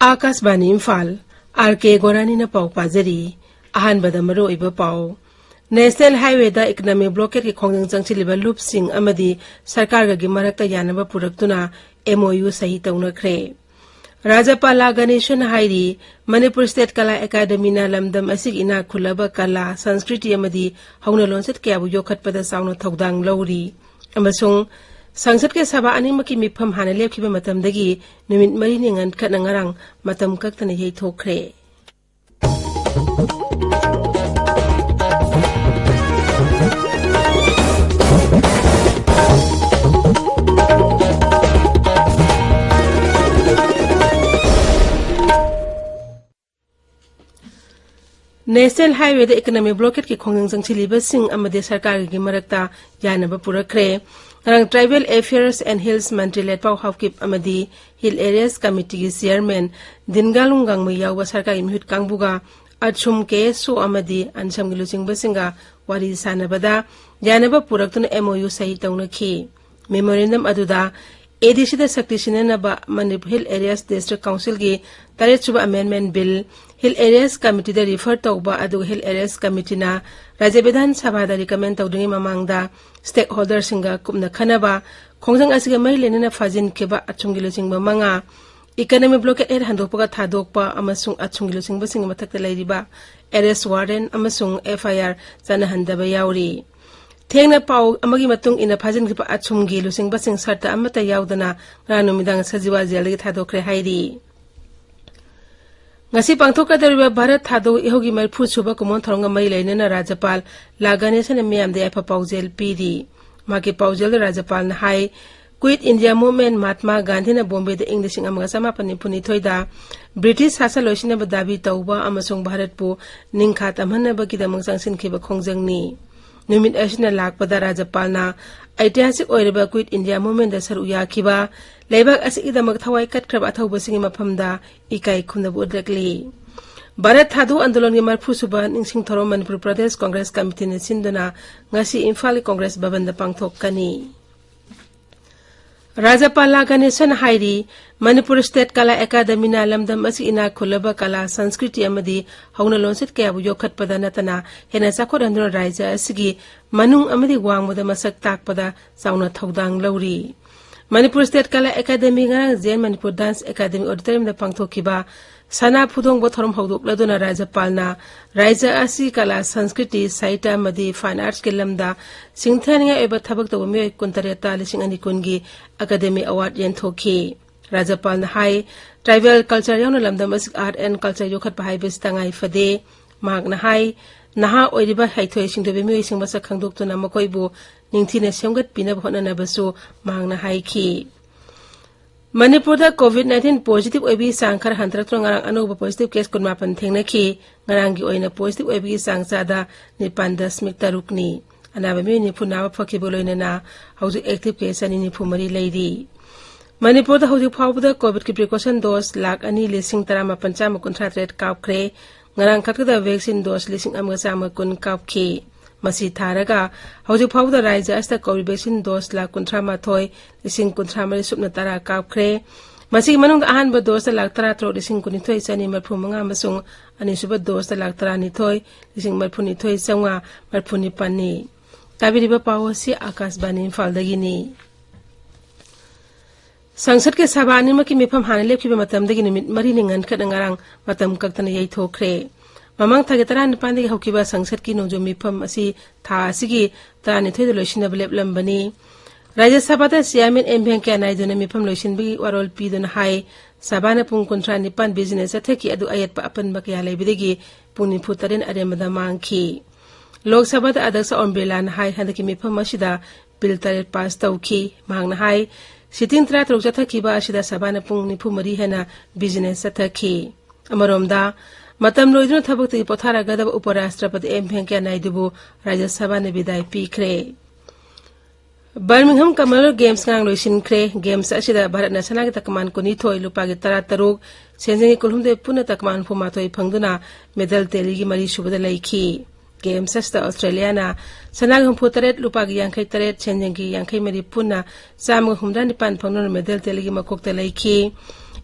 Akashvani Imphal R K गोरानी न पाव पाजरी अहानबदा मरोइबा पाव national highway दा economic blockade की खोंजंग चंगचिलिबा लूप सिंह अमदी सरकार गी मरक्ता यानबा पुरक्तुना एमओयू सही तौनख्रे राज्यपाल गणेशन हाइरी मणिपुर स्टेट कला एकेडमी ना लमदम असिग इना खुलबा कला संस्कृति अमदी हौना लोनसेट कयाबु योखतपदा साउना थौदांग लौरी अमसुंग संसद के सभा अनिमकी मिफम हाना लेखिबा मतमदगी नुमित मरी निंगन खतनंगरंग मतम कक्तन यैथोख्रे नेशनल हाईवे द इकोनॉमिक ब्लॉकेट की खोंजंग चंगचिलिबा सिंह अमदे सरकार की मरक्ता यानबा पुरख्रे रंग ट्राइबल अफेयर्स एंड हिल्स मंत्री लेटपाव हाउकिप अमदी हिल एरियाज कमिटी की चेयरमैन दिनगालुंगांग मयाव सरकारी मिहुत कांगबुगा अछुम के सो अमदी अनसम लुचिंगबा सिंगा वारी सानबदा यानबा पुरक्तुन एमओयू सही तौनखी मेमोरेंडम अदुदा एडीसी द शक्ति सिननबा Manipur hill areas district council की 3 amendment bill hill areas committee द रिफर तौबा अदु हिल एरियाज कमिटी ना राज्य विधान सभा द रिकमेंड तौदुंगी ममांगदा स्टेक होल्डर सिंगा कुमना खनबा खोंजंग असिगा मई लेनना फाजिन केबा अचुंगी लुचिंगबा मंगा इकोनॉमिक ब्लॉकेट एड हंदोपगा थादोकपा अमसुंग अचुंगी लुचिंगबा सिंग मथक्ता लैरिबा एरेस्ट वार्डन अमसुंग एफआईआर चनहंदबा यावरी थेंगना पाउ अमगी मतुंग इना फाजिन केबा अचुंगी लुचिंगबा सिंग सरता अमता यावदना रानुमिदांग सजिवा जेलगी थादोखरे हाइरी ngasi pangthokadariba bharat thado ihogi marphu suba kumon thoronga mai leinana राज्यपाल लागनेसन मियाम दे एफा पाउजेल पीरी माके पाउजेल राज्यपाल न high quit India movement Mahatma Gandhi न बॉम्बे द इंग्लिशिंग अमगा समापनि पुनि थोइदा ब्रिटिश शासन लोइसिन दाबी तौबा अमसुंग भारत पु निंखात अमहनबा किदमंग संसिन खेबा खोंजंगनी नुमित असिना लाकपदा राज्यपाल ना ऐतिहासिक ओइरबा क्विट इंडिया मूवमेंट द सरू याखिबा लेबाक असिगिदमक थवाई कटख्रब अथौबसिंग मफमदा इकाई खुनबु उद्रकली भारत थादो आंदोलन के मरफु सुबा निंसिंग थरो मणिपुर प्रदेश कांग्रेस कमिटी ने सिंदना ngasi इम्फाल कांग्रेस भवन द पांगथोकनी राज्यपाल गणेशन हाइरी मणिपुर स्टेट कला एकेडमी ना लमदम असि इना खुलबा कला संस्कृति अमदी हौना लोनसेट कयाबु योखतपदा नतना हेना चाखोट हंद्रो राज्य असिगी मनुंग अमदी वांगमदा मसक ताकपदा चाउना थौदांग लौरी Manipur state Kala academy ngarang जेन मणिपुर डांस एकेडमी ऑडिटोरियम द पांगथोकिबा सना फुदोंग बोथरम हौदोकलदुना राज्यपालना राज्य असि कला संस्कृति साहित्य मदी फाइन आर्ट्स के लमदा सिंथानिया एबा थबक तब मियोय कुंतरेता लिसिंग अनि कुनगी एकेडमी अवार्ड येनथोखी राज्यपाल हाई ट्राइबल कल्चर यावना लमदम असि आर्ट एंड कल्चर योखत बाहाय बिस्तांगाई फदे मागना हाई नहा ओइरिबा हाइथोय सिंगदबे मियोय सिंग मसक खंगदोक्तुना मकोइबु निंथिने सेमगत पिनब होननबसु मागना हाइखी मणिपुर कोविड-19 पॉजिटिव ओइबी सांखर हंतरक्तों ngarang अनोब पॉजिटिव केस कुनमापन थेंगनखी ngarang gi ओइना पॉजिटिव ओइबी सांगचादा 9.3 नि अनाबा मी निफु नावा फखिबो लोइनना हौजि एक्टिव केस अनि निफु मरि लैरी मणिपुर हौजि फावबदा कोविड की प्रिकॉशन डोज 2,35,938 कापख्रे ngarang खतकदा वैक्सीन डोज 1,900 कापखी मसी थारगा हौजि फावदा राज्य अस्ता कोविड वैक्सीन डोज 1,38,938 सुपना तरा कापख्रे मसी मनुंग अहानब डोज 1,33,935 मसुंग अनिसुब डोज 1,33,935 ताबिरिबा पावसी आकाशवाणी इम्फालदगिनी संसद के सभा अनिमकी मिफम हाना लेखिबा मतमदगी निमित मरी निंगन खतनंगरंग मतम कक्तना यैथोख्रे ममंग थागे 9 हौकिबा संसद की नोजो मिफम असि था असिगी 13 लोइसिनब लेपलंबनी Rajya Sabha the chairman M Venkaiah Naidu ने मिफम लोइसिनबी वारोल पीदुन हाई सभाना पुंग 19 बिजनेस अथेकी अदु अयतपा अपनबा कया लेबिदगी पुंग 9 अरेमदा मांगखी लोकसभा द अध्यक्ष ओम बिरला न हाई हंदकी मिफम असिदा बिल 3 पास तौखी मांगना हाई सिटिंग 3 चथखिबा असिदा सभाना पुंग 9 हेना बिजनेस अथखी अमरोमदा मतम लोइदुन थबक्ति पोथारागदब उपराष्ट्रपति एम वेंकैया नायडूबु राज्यसभा ने विदाय पीख्रे बर्मिंघम कमनवेल्थ गेम्स ngang लोइसिनख्रे गेम्स असिदा भारत नसना के तकमान कोनी थोय लुपागे 13 सेंजेंगी कुलहुमदे पुना तकमान फुमाथोय फंगदुना मेडल तेलीगी मरी सुबदा लैखी गेम्स अस्ता ऑस्ट्रेलिया ना सनाग हम फुतरेट लुपागी यांखै तरेट सेंजेंगी यांखै मरी पुना चाम हुमदा निपान फंगदुना मेडल तेलीगी मकोकता लैखी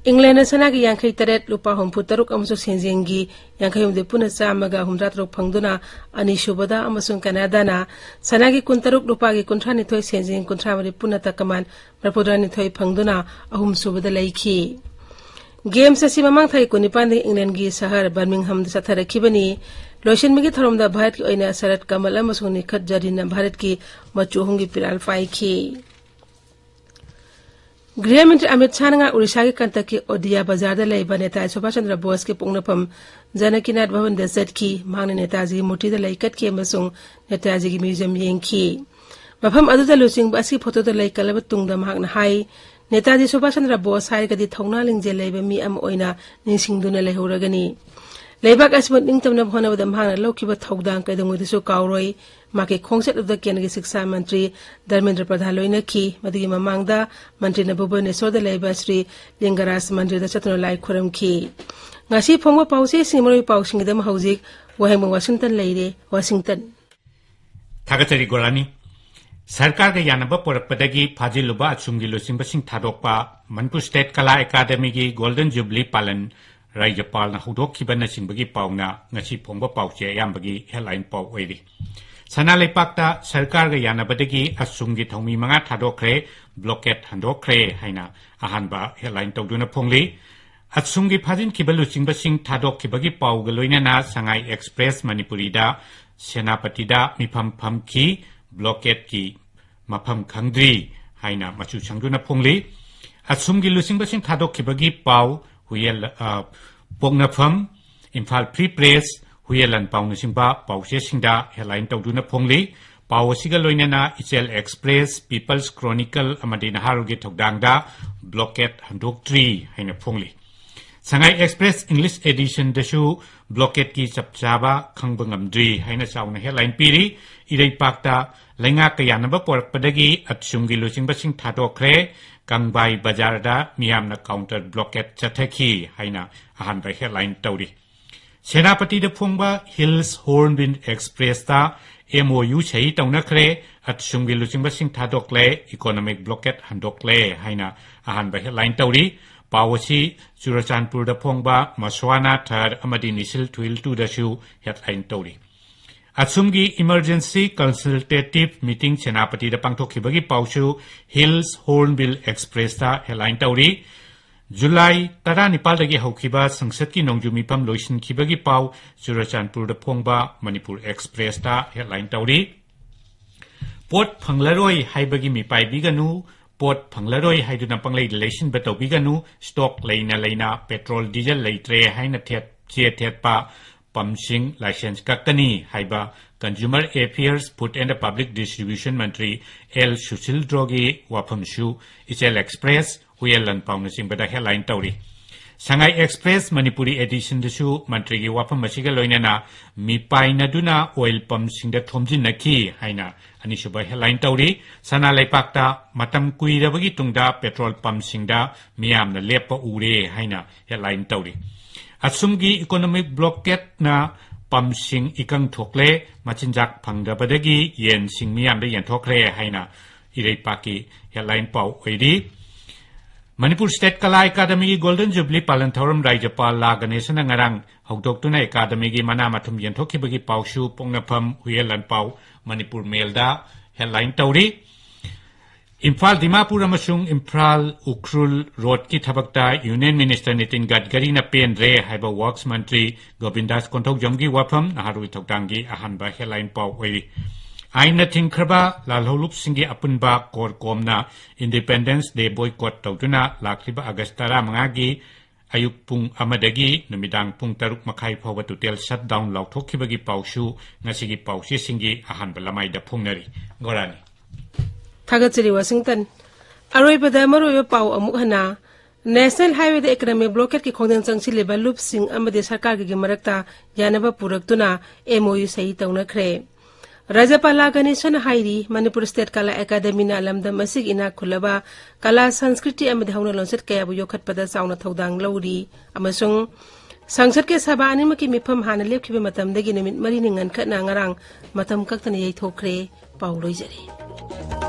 England sanagi yankai taret lupa humpu taruk amasuk senjengi yankai humde puna samaga humra taruk pangduna ani shubada amasung Canada na sanagi kuntaruk lupa gi kuntra ni thoi senjeng kuntra mari puna takaman rapodra ni thoi pangduna ahum subada laiki Games asi mamang thai kunipan ni England gi sahar Birmingham da satharakibani lotion migi tharomda bharat ki oina sarat kamal amasung ni khat jarina bharat ki machu hungi piral faiki गृहमंत्री अमित शाह उड़ीसा के कंटक के ओडिया बाजार लेबा नेता सुभाष चंद्र बोस के पुंगनफम जनकीनाथ भवन दसटकी मांगने नेताजी मूर्ति लैकट के नेताजी की म्यूजियम येंखी मफम अदुदा लुचिंग असि फोटो लैकलब तुंगद मांगना हाई नेताजी सुभाष चंद्र बोस हाइगदी थौना लिंजे लेबा मी अम ओइना निंसिंगदुना लेहौरगनी लेबाक असमत निंगतमना होनबद मांगना लौखिबा थौदांग कैदंगदिसु कावरोई माके खोंगसेट उद केंद्रीय शिक्षा मंत्री धर्मेंद्र प्रधान लोइनखी मदगी ममांगदा मंत्री न भुवनेश्वर लेबा श्री लिंगराज मंदिर द चतनो लाई खुरमखी ngasi phongwa pause simroi pausingdam hauzik Wahengbam Washington leire Washington Thagatari Gorani Sarkar ga yanaba porakpadagi phajiluba achunggi losingbasing thadokpa Manipur State Kala Academy gi Golden Jubilee Palan Rajapal na hudokkhibana singbagi pauna ngasi phongwa pause yambagi headline pau oiri Sana lepakta sarkar ga yanabadagi asunggi thongmi manga thadokre blockade handokre haina ahanba headline tawduna phongli asunggi phajin kibalu singbasing thadokkhibagi pau ga loinana Sangai Express Manipuri da Senapati da mifam phamki blockade ki mafam khangdri haina machu changduna phongli asunggi lusingbasing thadokkhibagi pau huyel pongnafam Imphal Free Press Huyelan Pauna Simba, Pause Singda, Headline Tawduna Phongli, Pawasiga Loinana, Ichel Express, People's Chronicle, Amadina Harugi Togdangda, Blockade Handok Tree, Haina Phongli. Sangai Express English Edition Dashu, Blockade Ki Chapchaba, Kangbangamdri, Haina Sauna Headline Piri, Irei Pakta, Lenga Kayanaba Pork Padagi, at Shungi Lusing Basing Tadokre, Kangbai Bajarda, Miamna Counter Blockade Chataki, Haina, Ahanba Headline Tawdi. Senapati da Phongba Hills Hornbill Express ta MOU chai taunakre at shunggi luchingba sing thadokle economic blockade handokle haina ahanba headline tawri pawasi Churachandpur da Phongba Maswana thar amadi nisil twil tu da shu headline tawri Atsumgi emergency consultative meeting Senapati da pangthokhibagi pawsu Hills Hornbill Express ta headline tawri July Tara Nepal dagi haukiba Sangsat ki Nongjumi Pam Loisin Kibagi Pau Churachandpur da Phongba Manipur Express ta headline tawri Port Phanglaroi haibagi mipai biganu Port Phanglaroi haiduna panglei relation batau biganu stock leina petrol diesel leitre haina thet che thet pa pamsing license kakani haiba Consumer Affairs Food and Public Distribution Mantri L Sushil Drogi waphamshu Ichel Express Huyelan Pauna Singbada headline tawri Sangai Express Manipuri Edition Dashu Mantri gi wapam masiga loinana mipai naduna oil pump singda thomjin nakhi haina anishuba headline tawri sana laipakta matam kuirabagi tungda petrol pump singda miyamna lepa ure haina headline tawri Asumgi economic blockade na pump sing ikang thokle machinjak phangdabadagi yen sing miyamda yen thokre haina irei paki headline pau oiri Manipur State Kala Academy Golden Jubilee Palan Thorum Rajapal La Ganesana Ngarang Hokdoktuna Academy gi Mana Mathum Yenthokibagi Paushu Pongnapam Huyelan Pau Manipur Mailda Headline Tawri Imphal Dimapur amasung Imphal Ukrul Road ki thabakta Union Minister Nitin Gadkari na Pendre haiba Works Mantri Govindas Konthok Jomgi wafam naharui thokdangi ahanba headline pau oiri Aina Tinkraba Lalholup Singi Apunba Kor Komna Independence Day Boycott Tawduna Lakriba Agastara Mangagi Ayuk Pung Amadagi Numidang Pung Taruk Makai Phawa Tutel Shutdown Lauthokibagi Paushu Ngasigi Pausi Singi Ahanba Lamai da Phungnari Gorani Thagatari Washington Aroi Bada Maroyo Pau Amukhana National Highway the Economic Blockade ki khongdang changsi leba loop sing amade sarkar gi marakta yanaba puraktuna MOU sahi tauna khre Rajapal Ganeshan Hairi Manipur State Kala Academy na alamdam asig ina khulaba kala sanskriti amade hauna lonset kaya bu yokhat pada sauna thodang lawri amasung sangsat ke sabha animaki mifam hana lepkhibe matam dagi namit mari ningan khatna ngarang matam kaktana yai thokre pauloi jare